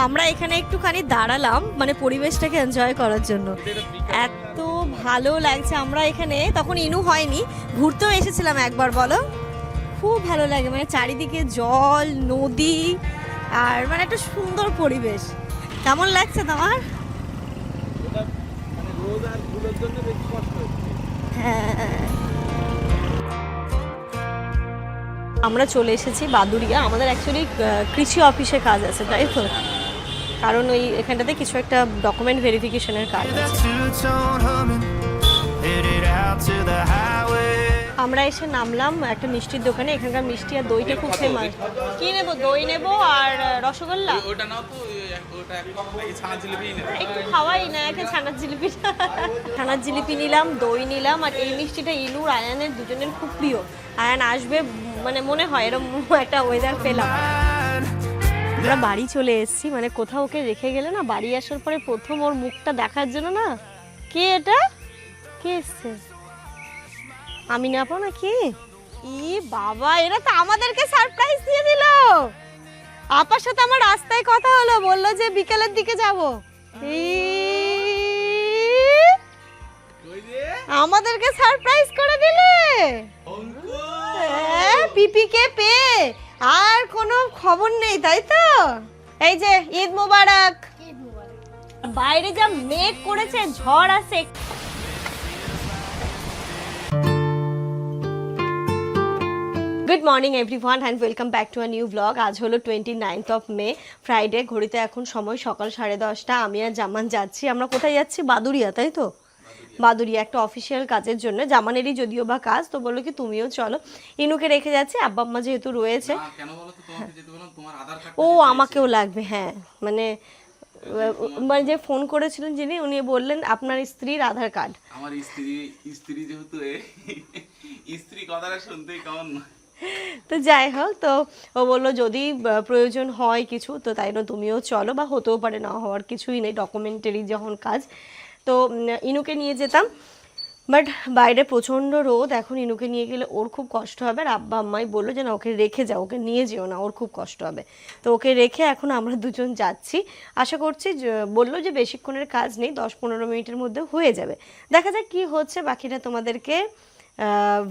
আমরা এখানে একটুখানি দাঁড়ালাম মানে পরিবেশটাকে এনজয় করার জন্য। এত ভালো লাগছে। আমরা এখানে তখন ইনু হয়নি, ঘুরতেও এসেছিলাম একবার, বলো খুব ভালো লাগে, মানে চারিদিকে জল, নদী, আর মানে একটা সুন্দর পরিবেশ। কেমন লাগছে তোমার? হ্যাঁ, আমরা চলে এসেছি বাদুড়িয়া। আমাদের অ্যাকচুয়ালি কৃষি অফিসে কাজ আছে, তাই তো, কারণ ওই এখানটাতে কিছু একটা ডকুমেন্ট ভেরিফিকেশনের কাজ আছে। আমরা এসে নামলাম একটা মিষ্টির দোকানে। এখানকার মিষ্টি আর দইটা খুব ফেমাস। কি নেবো? দই নেবো আর রসগোল্লা। ওটা নাও তো, ওটা নাকি ছানার জিলিপি নেবে? একটু খাওয়াই না, একে ছানার জিলিপিটা। ছানার জিলিপি নিলাম, দই নিলাম, আর এই মিষ্টিটা ইনুর আয়ানের দুজনের খুব প্রিয়। আয়ান আসবে মানে মনে হয়, এরকম একটা ওয়েদার পেলাম। আমরা বাড়ি চলে এসেছি, মানে কোথাও ওকে রেখে গেলে না, বাড়ি আসার পরে প্রথম ওর মুখটা দেখার জন্য না। কে এটা? কে এসছে? আমি না পাবো না কি? ই বাবা, এরা তো আমাদেরকে সারপ্রাইজ দিয়ে দিল। আপার সাথে আমার রাস্তায় কথা হলো, বললো যে বিকেলের দিকে যাব। আমাদেরকে সারপ্রাইজ করে দিলে পিপিকে পেয়ে। আর কোনো খবর নেই, তাই তো? এই যে ঈদ মোবারক। বাইরে যা মেঘ করেছে, ঝড় আছে। Good morning everyone and welcome back to a new blog. আজ হলো 29th অফ মে, ফ্রাইডে। ঘড়িতে এখন সময় সকাল 10:30। আমি আর জামান যাচ্ছি। আমরা কোথায় যাচ্ছি? বাদুড়িয়া, তাই তো? বাদুড়িয়া একটা অফিসিয়াল কাজের জন্য। জামানেরই যদিও বা কাজ, তো বললো কি তুমিও চলো। ইনুকে রেখে যাচ্ছি, আব্বা আম্মা যেহেতু রয়েছে। ও আমাকেও লাগবে, হ্যাঁ, মানে যে ফোন করেছিলেন যিনি, উনি বললেন আপনার স্ত্রীর আধার কার্ড। আমার স্ত্রী যেহেতু স্ত্রী কথাটা শুনতেই কেমন। তো যাই হোক, তো ও বললো যদি প্রয়োজন হয় কিছু, তো তাই না তুমিও চলো, বা হতেও পারে না হওয়ার কিছুই নেই, ডকুমেন্টারি যখন কাজ। তো ইনুকে নিয়ে যেতাম, বাট বাইরে প্রচণ্ড রোদ। এখন ইনুকে নিয়ে গেলে ওর খুব কষ্ট হবে, আর আব্বা আম্মাই বললো যে না, ওকে রেখে যাও, ওকে নিয়ে যেও না, ওর খুব কষ্ট হবে। তো ওকে রেখে এখন আমরা দুজন যাচ্ছি। আশা করছি, বললো যে বেশিক্ষণের কাজ নেই, 10-15 মিনিটের মধ্যে হয়ে যাবে। দেখা যাক কি হচ্ছে, বাকিটা তোমাদেরকে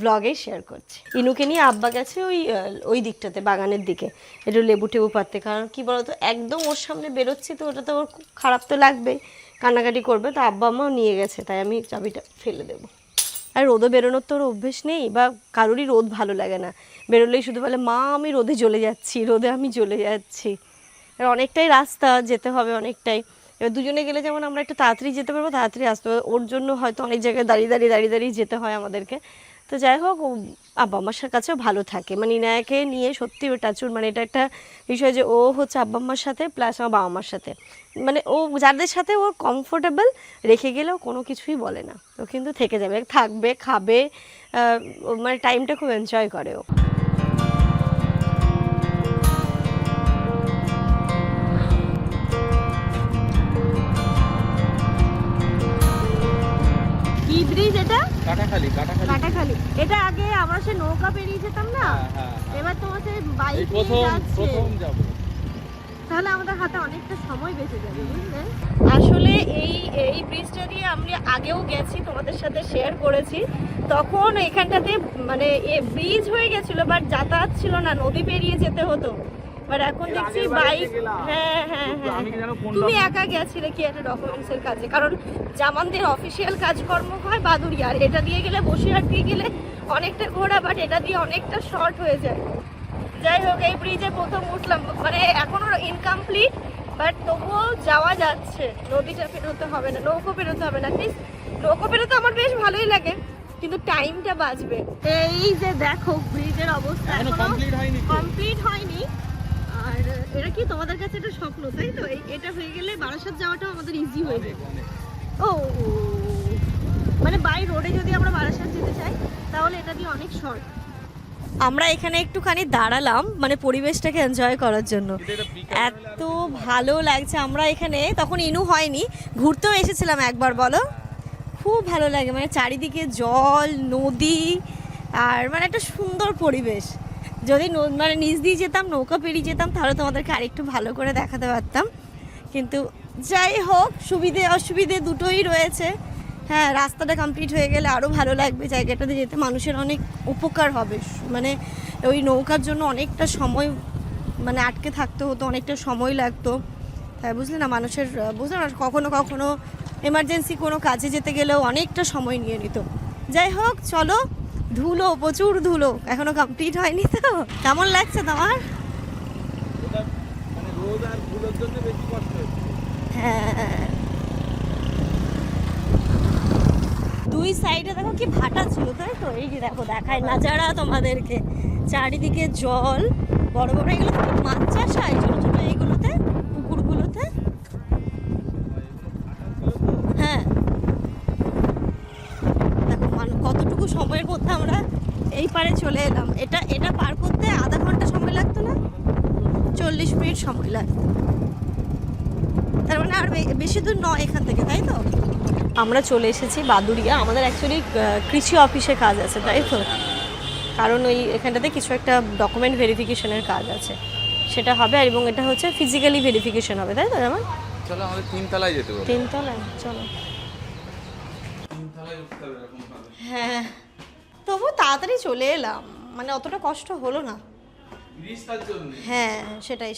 ব্লগে শেয়ার করছি। ইনুকে নিয়ে আব্বা গেছে ওই দিকটাতে, বাগানের দিকে, একটু লেবু টেবু পাততে। কারণ কি বলতো, একদম ওর সামনে বেরোচ্ছি তো ওটা তো ওর খুব খারাপ তো লাগবেই, কান্নাকাটি করবে। তো আব্বা আম্মাও নিয়ে গেছে, তাই আমি চাবিটা ফেলে দেবো। আর রোদে বেরোনোর তো ওর অভ্যেস নেই, বা কারোরই রোদ ভালো লাগে না। বেরোলেই শুধু বলে মা আমি রোদে চলে যাচ্ছি, রোদে আমি চলে যাচ্ছি। আর অনেকটাই রাস্তা যেতে হবে, অনেকটাই। এবার দুজনে গেলে যেমন আমরা একটু তাড়াতাড়ি যেতে পারবো, তাড়াতাড়ি আসতে পারবো। ওর জন্য হয়তো অনেক জায়গায় দাঁড়িয়ে যেতে হয় আমাদেরকে। তো যাই হোক, আব্বা আম্মার কাছেও ভালো থাকে, মানে ইনায়াকে নিয়ে সত্যি টাচুর, মানে এটা একটা বিষয় যে ও হচ্ছে আব্বা আম্মার সাথে প্লাস আমার বাবা মার সাথে, মানে ও যাদের সাথে ও কমফোর্টেবল, রেখে গেলেও কোনো কিছুই বলে না। ও কিন্তু থেকে যাবে, থাকবে, খাবে, মানে টাইমটা খুব এনজয় করে ও। কি ব্রিজ এটা? কাটাখালি। এটা আগে আমরা সে নৌকা পেরিয়ে যেতাম না, এবার তোমার সে বাইক নিয়ে যাচ্ছে। তাহলে আমাদের হাতে অনেকটা সময় বেঁচে যাবে, বুঝলে? আসলে এই ব্রিজটা দিয়ে আমরা আগেও গেছি, তোমাদের সাথে শেয়ার করেছি। তখন এখানটাতে মানে ব্রিজ হয়ে গেছিল, বাট যাতায়াত ছিল না, নদী পেরিয়ে যেতে হতো। বাট এখন দেখছি বাইক। হ্যাঁ, তুমি একা গেছিলে কি একটা ডকুমেন্টসের কাজে? কারণ জামানদের অফিসিয়াল কাজকর্ম হয় বাদুড়িয়া, আর এটা দিয়ে গেলে, বসিরহাট দিয়ে গেলে অনেকটা ঘোরা, বাট এটা দিয়ে অনেকটা শর্ট হয়ে যায়। যাই হোক, এই ব্রিজে প্রথম উঠলাম, মানে এখনো ইনকমপ্লিট, বাট তবুও যাওয়া যাচ্ছে। নদীটা পেরোতে হবে না, নৌকো পেরোতে হবে না। প্লিজ, নৌকো পেরোতে আমার বেশ ভালোই লাগে, কিন্তু টাইমটা বাঁচবে। এই যে দেখো ব্রিজের অবস্থা এখনো কমপ্লিট হয়নি। আর এটা কি তোমাদের কাছে একটা স্বপ্ন, তাই তো? এটা হয়ে গেলে বারাসাত যাওয়াটাও আমাদের ইজি হয়ে যাবে। ও মানে বাই রোডে যদি আমরা বারাসাত যেতে চাই, তাহলে এটা দিয়ে অনেক শর্ট। আমরা এখানে একটুখানি দাঁড়ালাম মানে পরিবেশটাকে এনজয় করার জন্য। এত ভালো লাগছে। আমরা এখানে তখন ইনু হয়নি, ঘুরতেও এসেছিলাম একবার, বলো খুব ভালো লাগে, মানে চারিদিকে জল, নদী, আর মানে একটা সুন্দর পরিবেশ। যদি মানে নিচ দিয়ে যেতাম, নৌকা পেরিয়ে যেতাম, তাহলে তোমাদেরকে আরেকটু ভালো করে দেখাতে পারতাম। কিন্তু যাই হোক সুবিধে অসুবিধে দুটোই রয়েছে। হ্যাঁ, রাস্তাটা কমপ্লিট হয়ে গেলে আরও ভালো লাগবে, জায়গাটাতে যেতে মানুষের অনেক উপকার হবে। মানে ওই নৌকার জন্য অনেকটা সময় মানে আটকে থাকতে হতো, অনেকটা সময় লাগতো। তাই বুঝলে না, মানুষের বুঝলে না, কখনো কখনো এমার্জেন্সি কোনো কাজে যেতে গেলেও অনেকটা সময় নিয়ে নিত। যাই হোক চলো, ধুলো প্রচুর ধুলো, এখনো কমপ্লিট হয়নি। তো কেমন লাগছে তোমার? হ্যাঁ, দুই সাইডে দেখো কি ভাটা ছিল, তাই তো? এই যে দেখো, দেখায় নাজারা তোমাদেরকে, চারিদিকে জল, বড় বড় এগুলো তো মাছ চাষ হয় ছোট ছোট এইগুলোতে, পুকুরগুলোতে। হ্যাঁ দেখো কতটুকু সময়ের মধ্যে আমরা এই পারে চলে এলাম। এটা পার করতে আধা ঘন্টা সময় লাগতো না, 40 মিনিট সময় লাগতো। তার মানে আর বেশি দূর নয় এখান থেকে, তাই তো? আমরা চলে এসেছি বাদুড়িয়া। আমাদের অ্যাকচুয়ালি কৃষি অফিসে কাজ আছে, তাই তো? কারণ ওই এখানটাতে কিছু একটা ডকুমেন্ট ভেরিফিকেশনের কাজ আছে, সেটা হবে। আর এবং এটা হচ্ছে ফিজিক্যালি ভেরিফিকেশন হবে, তাই তো? যেমন চলো আমাদের 3 তলায় যেতে হবে। 3 তলায় চলো। 3 তলায় উঠতে হবে এরকম ভাবে। হ্যাঁ, তবু তাড়াতাড়ি চলে এলাম, মানে অতটা কষ্ট হলো না। হ্যাঁ সেটাই।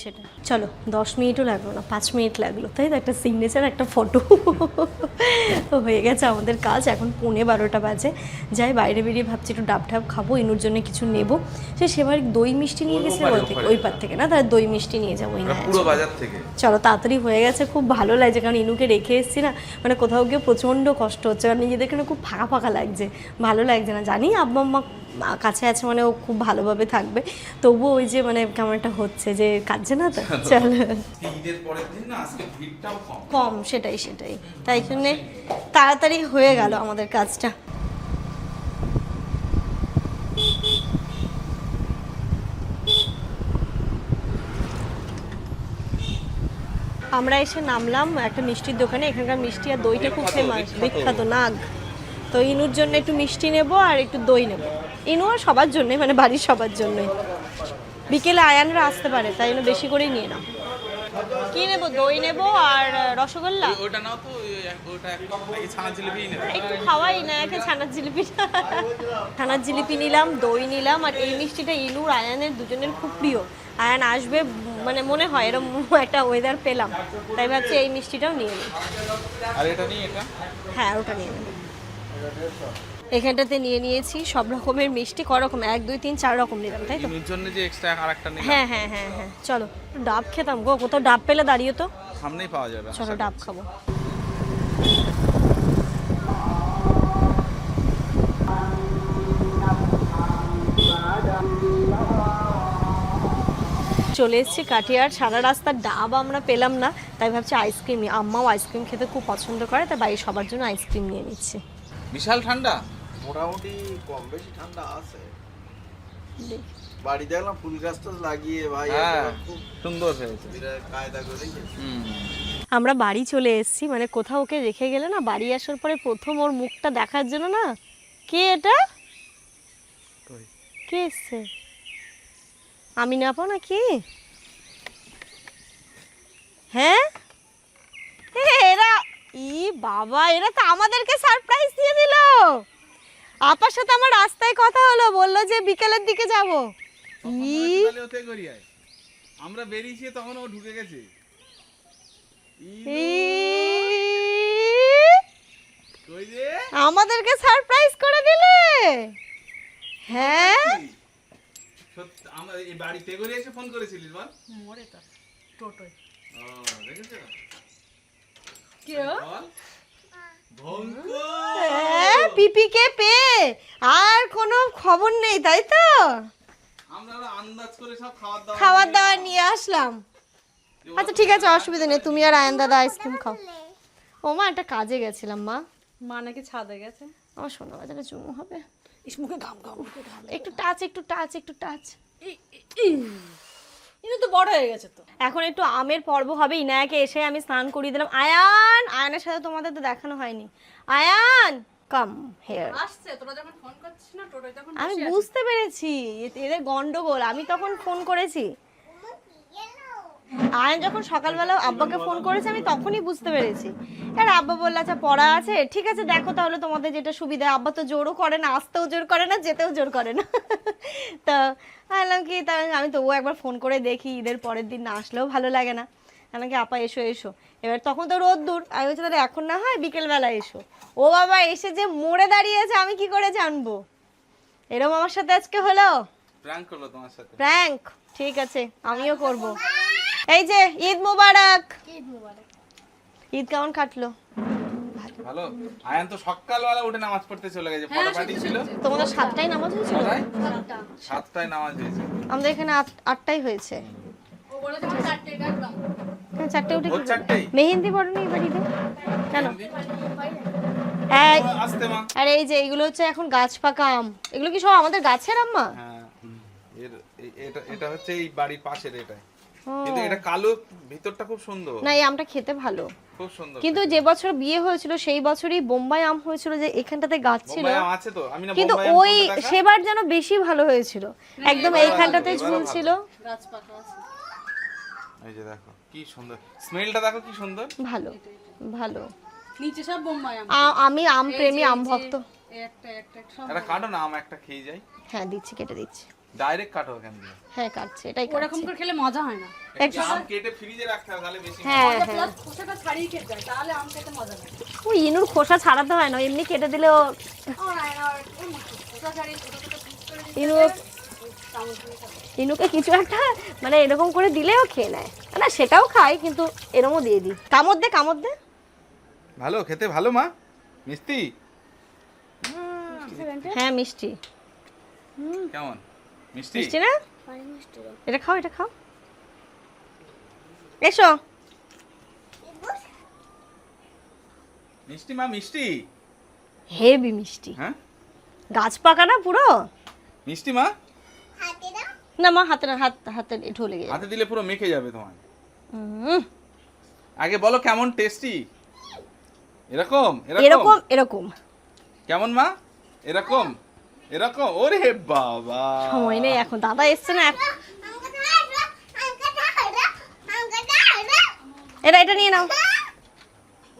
চলো, 10 মিনিটও লাগলো না, 5 মিনিট লাগলো, তাই তো? একটা সিগনেচার, একটা ফটো হয়ে গেছে আমাদের কাজ। এখন 11:15 বাজে। যাই বাইরে বেরিয়ে ভাবছি একটু ডাব ঢাব খাবো, ইনুর জন্য কিছু নেবো। সেবার দই মিষ্টি নিয়ে গেছে ওই পার থেকে, না তাহলে দই মিষ্টি নিয়ে যাবো পুরো বাজার থেকে। চলো, তাড়াতাড়ি হয়ে গেছে, খুব ভালো লাগছে। কারণ ইনুকে রেখে এসেছি না, মানে কোথাও গিয়ে প্রচণ্ড কষ্ট হচ্ছে, কারণ নিজেদের এখানে খুব ফাঁকা ফাঁকা লাগছে, ভালো লাগছে না। জানি আব্বা আম্মা কাছে আছে মানে ও খুব ভালোভাবে থাকবে, তবুও ওই যে মানে কেমন একটা হচ্ছে যে কাঁদছে না। তো চলো, ঈদের পরের দিন না, আজকে ভিড়টাও কম, সেটাই। তাই জন্যে তাড়াতাড়ি হয়ে গেল আমাদের কাজটা। আমরা এসে নামলাম একটা মিষ্টির দোকানে। এখানকার মিষ্টি আর দইটা খুব ফেমাস, বিখ্যাত নাগ। তো ইনুর জন্য একটু মিষ্টি নেব আর একটু দই নেব। ইনু আর সবার জন্যই, মানে বাড়ির সবার জন্যই। বিকেলে আয়ানরা আসতে পারে, তাই জন্য বেশি করেই নিয়ে নাও। কি নেব? দই নেব আর রসগোল্লা। ওটা নাও তো, ওটা একটা ছানার জিলিপি নেবে। একটু খাওয়াই না, একে ছানার জিলিপি। ছানার জিলিপি নিলাম, দই নিলাম। আর এই মিষ্টিটা ইনুর আয়ানের দুজনের খুব প্রিয়। আয়ান আসবে মানে মনে হয়, এরকম একটা ওয়েদার পেলাম, তাই ভাবছি এই মিষ্টিটাও নিয়ে নিই। আর এটা নিয়ে এটা? হ্যাঁ, ওটা নিয়ে নিই। এখানটাতে নিয়ে নিয়েছি সব রকমের মিষ্টি। করকম 1 2 3 4 রকম নিলাম, তাই তো? এর জন্য যে এক্সট্রা আরেকটা নিলাম। হ্যাঁ চলো, ডাব খেতাম গো, কোথাও ডাব পেলে দাঁড়িয়ে তো সামনেই পাওয়া যাবে। চলো ডাব খাবো। চলে এসেছি কাটিয়ার। সারা রাস্তার ডাব আমরা পেলাম না, তাই ভাবছি আইসক্রিম। আম্মাও আইসক্রিম খেতে খুব পছন্দ করে, তাই বাড়ির সবার জন্য আইসক্রিম নিয়ে নিচ্ছি। বিশাল ঠান্ডা, মোটামুটি কম বেশি ঠান্ডা আছে। বাড়ি দেখলাম ফুল গাছ তো লাগিয়ে ভাই, খুব সুন্দর হয়েছে, কায়দা করে। আমরা বাড়ি চলে এসেছি, মানে কোথাও ওকে রেখে গেলে না, বাড়ি আসার পরে প্রথম ওর মুখটা দেখার জন্য না। কে এটা? কে এসছে? আমি না পাও নাকি? হ্যাঁ, এরা বাবা, এরা তো আমাদেরকে সারপ্রাইজ দিয়ে দিল। আপার সাথে আমার রাস্তায় কথা হলো, বললো যে বিকেলের দিকে যাব। আমরা বেরিয়েছি তখন ও ঢুকে গেছে। আমাদেরকে সারপ্রাইজ করে দিলে। হ্যাঁ, আমরা এই বাড়িতে করে এসে ফোন করেছিলিস বল? মোরে তো টোটোয়। ও দেখেছো কি বল? ভঙ্কু পিপিকে পে আর কোনো খবর নেই, তাই তো? আমরা আন্দাজ করে সব খাবার দাবার নিয়ে আসলাম। আচ্ছা ঠিক আছে, অসুবিধা নেই, তুমি আর আয়ান দাদা আইসক্রিম খাও। ও মা, একটা কাজে গেছিলাম মা। মা নাকি ছাদে গেছে। আমার সোনা বাজারে চুমু হবে। মুখে ঘাম একটু টাচ। ইনু তো বড় হয়ে গেছে তো। এখন একটু আমের পর্ব হবে। ইনায়াকে এসে আমি স্নান করিয়ে দিলাম। আয়ানের সাথে তোমাদের তো দেখানো হয়নি। Ayaan come here. আসছে, তোরা যখন ফোন করছিস না টোটোয়, তখন আমি বুঝতে পেরেছি এদের গন্ডগোল। আমি তখন ফোন করেছি। আয়ন যখন সকালবেলা আব্বাকে ফোন করেছে আমি তখনই বুঝতে পেরেছি। আর আব্বা বলল আচ্ছা পড়া আছে, ঠিক আছে দেখো তাহলে তোমাদের যেটা সুবিধা। আব্বা তো জোরও করে না, আসতেও জোর করে না, যেতেও জোর করে না। তো বললাম কি তাহলে আমি তবুও একবার ফোন করে দেখি, ঈদের পরের দিন না আসলেও ভালো লাগে না। কি আপা এসো এসো, এবার তখন তো রোদ দূর, আমি বলছি তাহলে এখন না হয় বিকেলবেলা এসো। ও বাবা এসে যে মোড়ে দাঁড়িয়েছে আমি কি করে জানবো। এরকম আমার সাথে আজকে হলো প্র্যাঙ্ক করলো তোমার সাথে। প্র্যাঙ্ক, ঠিক আছে আমিও করব। এই যে ঈদ মোবারক। ঈদ মোবারক। ঈদ কেমন কাটলো? ভালো। আয়ান তো সকালবেলা উঠে নামাজ পড়তে চলে গেছে, পড়া পার্টি ছিল। তোমাদের 7টায় নামাজ হয়েছিল? 7টায় নামাজ হয়েছে। আমাদের এখানে 8টায় হয়েছে। ও বলেছে আমি 4টায় ডাকলাম। হ্যাঁ 4টায় উঠে ভোর 4টায়? মেহেন্দি পড়নি বাড়িতে কেন? আসতে মা। আর এই যে এগুলো হচ্ছে এখন গাছ পাকা আম, এগুলো কি সব আমাদের গাছের আম্মা? হ্যাঁ এটা হচ্ছে এই বাড়ির পাশের এটা, ও। কিন্তু এটা কালো, ভিতরটা খুব সুন্দর। না এই আমটা খেতে ভালো, খুব সুন্দর। কিন্তু যে বছর বিয়ে হয়েছিল সেই বছরই বোম্বাই আম হয়েছিল, যে এখানটাতে গাছ ছিল, বোম্বাই আম আছে তো, আমি না কিন্তু বোম্বাই আম ওই কোনটা দেখা? সেবার যেন বেশি ভালো হয়েছিল, একদম এইখানটাতে ঝুলছিল। গাছ পাকা আছে। এই যে দেখো কি সুন্দর স্মেলটা, দেখো কি সুন্দর। ভালো ভালো। নিচে সব বোম্বাই আম। আমি আম প্রেমী, আম ভক্ত। একটা সব। এটা কাটো না, আম একটা খেয়ে যাই। হ্যাঁ দিচ্ছি, কেটে দিচ্ছি। ডাইরেক্ট কাটো এখান দিয়ে। হ্যাঁ কাটছে, এটাই ওরকম কাটছে। করে খেলে মজা হয় না। একটু আম কেটে ফ্রিজে রাখতে হবে তাহলে বেশি হ্যাঁ মজা হ্যাঁ, প্লাস খোসাটা ছাড়িয়ে খেতে হয়, তাহলে আম খেতে মজা লাগে। ওই ইনুর খোসা ছাড়াতে হয় না, এমনি কেটে দিলেও ও না না, খোসা ছাড়িয়ে ছোট ছোট পিস করে দিতে ইনু চামচ দিয়ে খাবে। ইনুকে কিছু একটা মানে এরকম করে দিলেও খেয়ে নেয়। না সেটাও খাই, কিন্তু এরকমও দিয়ে দিই। কামড় দে কামড় দে। ভালো খেতে, ভালো মা, মিষ্টি হ্যাঁ মিষ্টি, কেমন মিষ্টি? মিষ্টি না? এটা খাও, এটা খাও। এসো। মিষ্টি মা, মিষ্টি। হেভি মিষ্টি, হ্যাঁ গাছ পাকা না পুরো। মিষ্টি মা, না মা হাতে না, হাতে ঢো লেগে যাবে। হাতে দিলে পুরো মেখে যাবে তোমার। হুম, আগে বলো কেমন টেস্টি। এরকম এরকম এরকম। কেমন মা? এরকম এরকম। ওরে বাবা, সময় নেই এখন, দাদা এসছে না এখন। এটা নিয়ে নাও,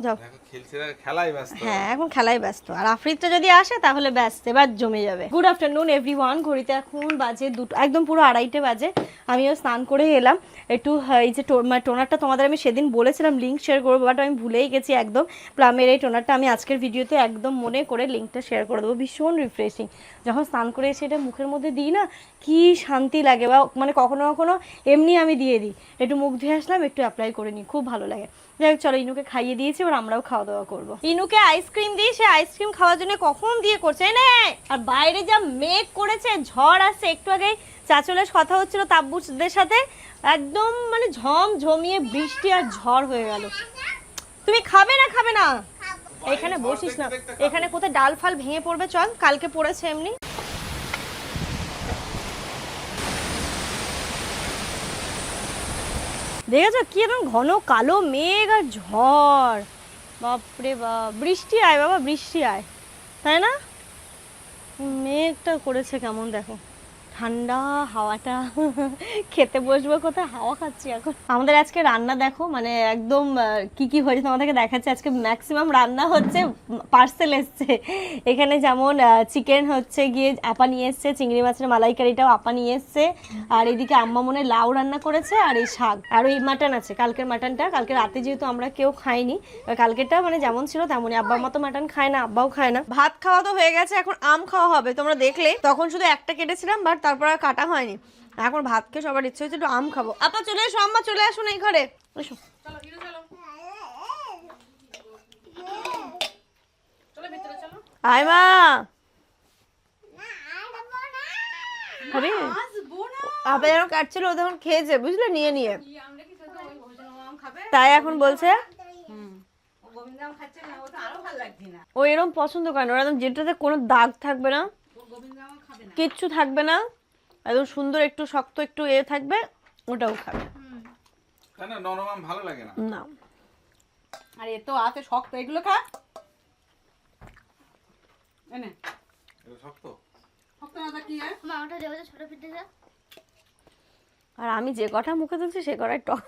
যাও। দেখো খেলছে, খেলায় ব্যস্ত। হ্যাঁ এখন খেলায় ব্যস্ত, আর আফ্রিদটা যদি আসে তাহলে ব্যস্ত, এবার জমে যাবে। গুড আফটারনুন এভরিওয়ান, ঘড়িতে এখন বাজে 2, একদম পুরো 2:30 বাজে। আমিও স্নান করে এলাম একটু। এই যে টোনারটা তোমাদের আমি সেদিন বলেছিলাম লিঙ্ক শেয়ার করবো, বাট আমি ভুলেই গেছি একদম। প্লামের এই টোনারটা আমি আজকের ভিডিওতে একদম মনে করে লিঙ্কটা শেয়ার করে দেবো। ভীষণ রিফ্রেশিং, যখন স্নান করে এসে এটা মুখের মধ্যে দিই না, কি শান্তি লাগে। বা মানে কখনো কখনো এমনি আমি দিয়ে দিই, একটু মুখ ধুয়ে আসলাম, একটু অ্যাপ্লাই করে নিই, খুব ভালো লাগে। যাই হোক চলো, ইনুকে খাইয়ে দিয়েছি, এবার আমরাও খাওয়া দাওয়া করবো। ইনুকে আইসক্রিম দিই, সে আইসক্রিম খাওয়ার জন্য কখন দিয়ে করছে না। আর বাইরে যা মেঘ করেছে, ঝড় আসছে। একটু আগে চাচলের কথা হচ্ছিল তাব্বুদের সাথে, একদম মানে ঝমিয়ে বৃষ্টি আর ঝড় হয়ে গেল। তুমি খাবে না? খাবে না? এখানে বসিস না, এখানে কোথায় ডাল ফাল ভেঙে পড়বে। চল, কালকে পড়েছে এমনি। দেখেছো কি একদম ঘন কালো মেঘ আর ঝড়। বাপরে বাপ, বৃষ্টি আয় বাবা, বৃষ্টি আয়, তাই না? মেঘটা করেছে কেমন দেখো, ঠান্ডা হাওয়াটা। খেতে বসবো কোথায়, হাওয়া খাচ্ছি এখন। আমাদের আজকে রান্না দেখো, মানে একদম কি কি হয়েছে তোমাদেরকে দেখাচ্ছি। আজকে ম্যাক্সিমাম রান্না হচ্ছে পার্সেল এসছে। এখানে যেমন চিকেন হচ্ছে গিয়ে আপা নিয়ে এসছে, চিংড়ি মাছের মালাইকারিটাও আপা নিয়ে এসছে, আর এদিকে আম্মা মনে লাউ রান্না করেছে, আর এই শাক, আর ওই মাটন আছে, কালকের মাটনটা। কালকে রাতে যেহেতু আমরা কেউ খাইনি, কালকেরটা মানে যেমন ছিল তেমনই। আব্বা মতো মাটন খায় না, আব্বাও খায় না। ভাত খাওয়া তো হয়ে গেছে, এখন আম খাওয়া হবে। তোমরা দেখলে তখন শুধু একটা কেটেছিলাম, বাট তারপর আর কাটা হয়নি। এখন ভাত খেয়ে সবার ইচ্ছে হচ্ছে একটু আম খাবো। আপা চলে এসো, আম্মা চলে আসুন এই ঘরে, এসো। চলো হিরো চলো। চলো ভিতরে চলো। আয় মা, আরে আসবো না। আপা যেন কাটছিল, ও তখন খেয়েছে বুঝলে, নিয়ে নিয়ে। কি আমরা কি শুধু ওই ভোজন আম খাবে? তাই এখন বলছে ও গোবিন্দ আম খাচ্ছে না, ও তো আরো ভালো লাগছে না। ও এরকম পছন্দ করে না, ওর একদম যেটাতে কোনো দাগ থাকবে না, ও গোবিন্দ আম খাবে না। কিচ্ছু থাকবে না, একদম সুন্দর একটু শক্ত একটু থাকবে, ওটাও খাবে কেন? নরম আম ভালো লাগে না? না। আর এ তো আছে শক্ত, এগুলো খা। এনে এটা শক্ত। শক্ত না কি হয়? আর আমি যে কটা মুখে তুলছি সে কটাই টক।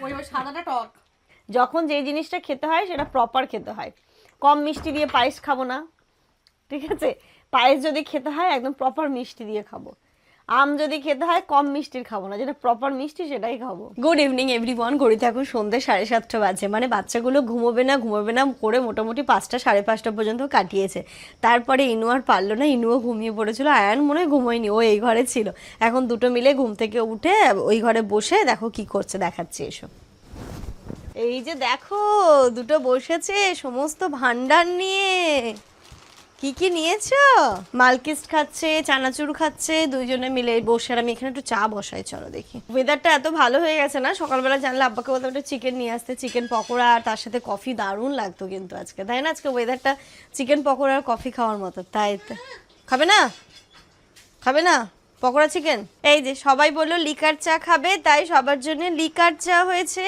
ওই সাদাটা টক। যখন যে জিনিসটা খেতে হয় সেটা প্রপার খেতে হয়। কম মিষ্টি দিয়ে পায়েস খাবো না, ঠিক আছে? পায়েস যদি খেতে হয় একদম প্রপার মিষ্টি দিয়ে খাবো। আম যদি খেতে হয় কম মিষ্টির খাবো না, যেটা প্রপার মিষ্টি সেটাই খাবো। Good evening everyone. ঘড়িতে এখন সন্ধ্যে 7:30 বাজে, মানে বাচ্চাগুলো ঘুমোবে না করে মোটামুটি 5টা 5:30 পর্যন্ত কাটিয়েছে। তারপরে ইনু আর পারলো না, ইনুও ঘুমিয়ে পড়েছিল। আয়ান মনে হয় ঘুমোয়নি, ও এই ঘরে ছিল। এখন দুটো মিলে ঘুম থেকে উঠে ওই ঘরে বসে দেখো কি করছে, দেখাচ্ছি এসো। এই যে দেখো দুটো বসেছে সমস্ত ভান্ডার নিয়ে। কি কি নিয়েছো? মালকিস্ট খাচ্ছে, চানাচুর খাচ্ছে, দুইজনে মিলে বসে। আর আমি এখানে একটু চা বসাই, চলো দেখি। ওয়েদারটা এত ভালো হয়ে গেছে না, সকালবেলা জানলে আব্বাকে বলতাম একটা চিকেন নিয়ে আসতে, চিকেন পকোড়া আর তার সাথে কফি। দারুণ লাগতো কিন্তু আজকে, তাই না? আজকে ওয়েদারটা চিকেন পকোড়া আর কফি খাওয়ার মতো। তাই খাবে না? খাবে না পকোড়া চিকেন? এই যে সবাই বললো লিকার চা খাবে, তাই সবার জন্য লিকার চা হয়েছে।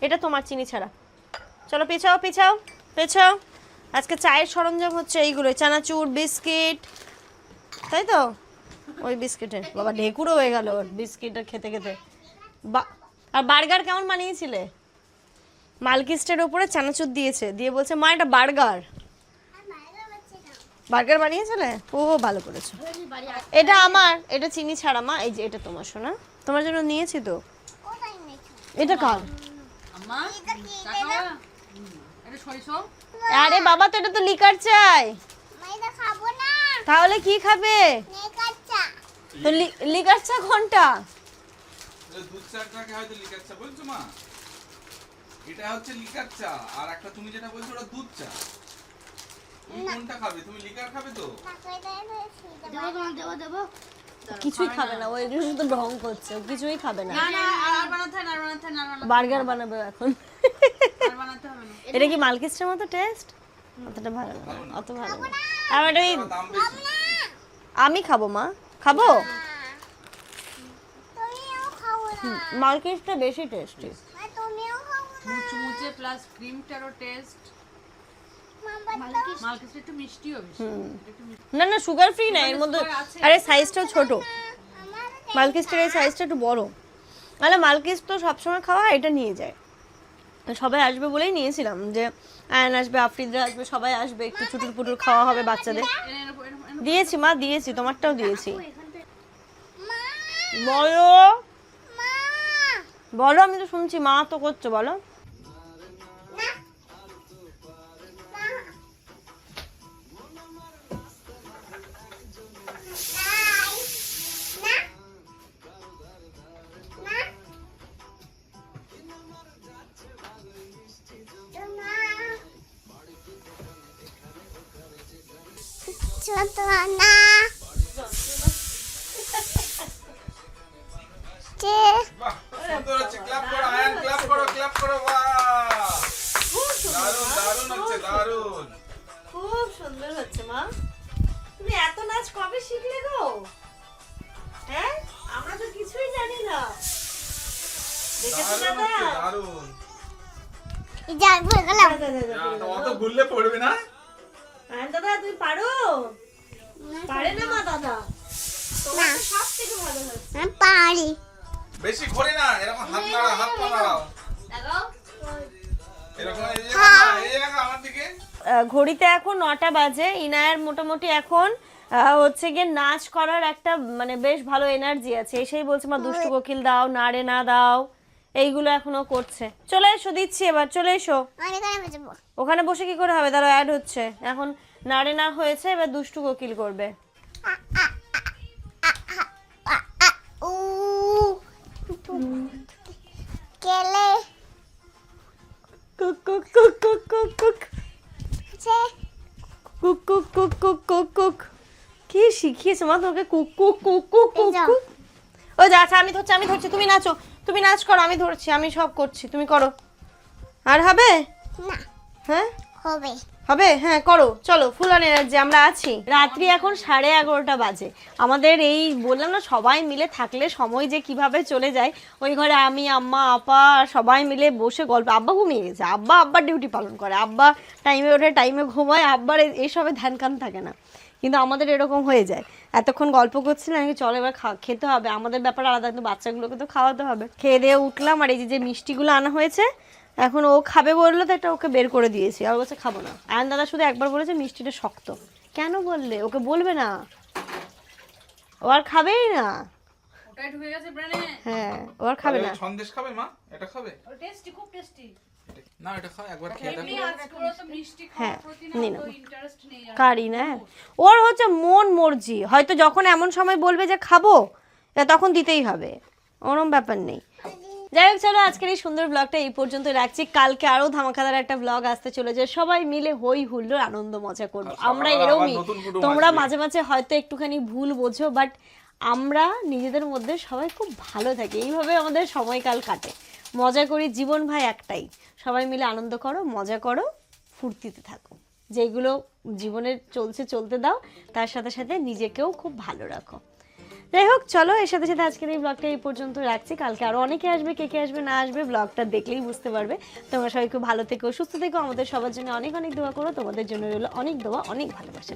এটা তোমার, চিনি ছাড়া। চলো পেছাও পেছাও পেছাও। আজকে চায়ের সরঞ্জাম হচ্ছে এইগুলো, চানাচুর, বিস্কিট, তাই তো? ওই বিস্কিটের বাবা ঢেকুরও হয়ে গেল বিস্কিটের খেতে খেতে। আর বার্গার কেমন বানিয়েছিলে? মালকিস্টের ওপরে চানাচুর দিয়েছে, দিয়ে বলছে মা এটা বার্গার। বার্গার বানিয়েছিলে? ও ভালো করেছো। এটা আমার, এটা চিনি ছাড়া মা। এই যে এটা তোমার সোনা, তোমার জন্য নিয়েছি তো। এটা কার? আরে বাবা তো এটা তো লিকার চাই। তাহলে কি খাবে? তো লিকার চা কোনটা? দুধ চাটাকে হয়তো লিকার চা বলছো মা? এটা হচ্ছে লিকার চা, আর একটা তুমি যেটা বলছো ওটা দুধ চা। তুমি কোনটা খাবে? তুমি লিকার খাবে তো? দেবো। কিছুই খাবে না, ওই শুধু ঢং করছে, কিছুই খাবে না। না আর বানাতে না। বার্গার বানাবে এখন। আর বানাতে হবে না। এটা কি মালকিস্টের মতো টেস্ট? অতটা ভালো না, অত ভালো না। আর ওই দাম বেশি। আমি খাবো মা, খাবো। মালকিস্টটা বেশি টেস্টি। মুচমুচে প্লাস ক্রিমটারও টেস্ট। মালকিস একটু মিষ্টিও বেশি। না না সুগার ফ্রি না এর মধ্যে। আরে সাইজটাও ছোট, মালকিস্টের এই সাইজটা একটু বড়। তাহলে মালকিস তো সবসময় খাওয়া, এটা নিয়ে যায়। সবাই আসবে বলেই নিয়েছিলাম, যে আয়ন আসবে, আফরিদরা আসবে, সবাই আসবে, একটু চুটুর পুটুর খাওয়া হবে বাচ্চাদের। দিয়েছি মা, দিয়েছি, তোমারটাও দিয়েছি। বলো বলো, আমি তো শুনছি, মা তো করছো, বলো। বাহ, সুন্দর হচ্ছে। ক্ল্যাপ করো আয়ান, ক্ল্যাপ করো। বাহ, দারুণ হচ্ছে, দারুণ। খুব সুন্দর হচ্ছে মা। তুমি এত নাচ কবে শিখলে গো? হ্যাঁ, আমরা তো কিছুই জানি না। দেখেছো দাদা? দারুণ। অত ঘুরলে পড়বে না? হ্যাঁ দাদা, তুমি পারো? পারে না মা দাদা? তোমার তো সব থেকে ভালো হচ্ছে। পারি। বেশি ঘোরে না, এরকম হাত নাড়াও, হাত পা নাড়াও। দেখো এরকম এই জায়গা আমার দিকে। ঘড়িতে এখন 9টা বাজে। ইনায়ের মোটামুটি এখন হচ্ছে গিয়ে নাচ করার একটা মানে বেশ ভালো এনার্জি আছে। এসেই বলছে মা দুষ্টু কোকিল দাও, নাড়ে না দাও, এইগুলো এখনো করছে। চলে এসো, দিচ্ছি এবার, চলে এসো। ওখানে বসে কি করে হবে, তারা অ্যাড হচ্ছে। এখন নাড়ে না হয়েছে, এবার দুষ্টু কোকিল করবে। কেলে কুক কুক কুক কুক কুক কুক সে কুক কুক কুক কুক কুক কুক। কি শিখিয়েছে মা তোমাকে? কুক কুক কুক কুক কুক কুক। ওই যা, আচ্ছা আমি ধরছি, তুমি নাচো, তুমি নাচ করো, আমি ধরছি, আমি সব করছি, তুমি করো। আর হবে না হ্যাঁ হবে হবে, হ্যাঁ করো, চলো, ফুল অন এনার্জি, আমরা আছি। রাত্রি এখন 11:30 বাজে। আমাদের এই বললাম না, সবাই মিলে থাকলে সময় যে কিভাবে চলে যায়। ওই ঘরে আমি, আম্মা, আপা সবাই মিলে বসে গল্প। আব্বা ঘুমিয়ে গেছে, আব্বার ডিউটি পালন করে, আব্বা টাইমে ওঠে, টাইমে ঘুমায়, আব্বার এইসবে ধ্যান কান থাকে না। কিন্তু আমাদের এরকম হয়ে যায়, এতক্ষণ গল্প করছিলাম চলো এবার খেতে হবে, আমাদের ব্যাপার আলাদা, কিন্তু বাচ্চাগুলোকে তো খাওয়াতে হবে। খেয়ে দিয়ে উঠলাম, আর এই যে মিষ্টিগুলো আনা হয়েছে এখন ও খাবে বললো তো একটা ওকে বের করে দিয়েছি, আর বলছে খাবো না। আয়ন দাদা শুধু একবার বলেছে মিষ্টিটা শক্ত। কেন বললে? ওকে বলবে না, ও আর খাবেই না। ওটাই ঢুকে গেছে ব্রেনে। হ্যাঁ ও আর খাবে না। সন্দেশ খাবে মা? এটা খাবে? টেস্টি, খুব টেস্টি। না এটা খাও, একবার খেয়ে এমনি দেখো। আজকে ওরা তো মিষ্টি হ্যাঁ, খাওয়ার প্রতি না নিন তো নাও। ইন্টারেস্ট নেই আর। কারি না, ওর হচ্ছে মন মর্জি, হয়তো যখন এমন সময় বলবে যে খাবো তখন দিতেই হবে, ওরম ব্যাপার নেই। যাই হোক চলো আজকের এই সুন্দর ব্লগটা এই পর্যন্ত রাখছি। কালকে আরো ধামাকাদার একটা ব্লগ আসতে চলেছে, সবাই মিলে হই হুল্লোড় আনন্দ মজা করবো। আমরা এরকমই, তোমরা মাঝে মাঝে হয়তো একটুখানি ভুল বোঝো, বাট আমরা নিজেদের মধ্যে সবাই খুব ভালো থাকি, এইভাবে আমাদের সময়কাল কাটে, মজা করি। জীবন ভাই একটাই, সবাই মিলে আনন্দ করো, মজা করো, ফুর্তিতে থাকো, যেগুলো জীবনের চলতে দাও, তার সাথে সাথে নিজেকেও খুব ভালো রাখো। যাই হোক চলো এর সাথে সাথে আজকের এই ব্লগটা এই পর্যন্ত রাখছি। কালকে আরো অনেকে আসবে, কে আসবে না আসবে ব্লগটা দেখলেই বুঝতে পারবে। তোমরা সবাই খুব ভালো থেকো, সুস্থ থেকো, আমাদের সবার জন্য অনেক অনেক দোয়া করো। তোমাদের জন্য রইলো অনেক দোয়া, অনেক ভালোবাসা।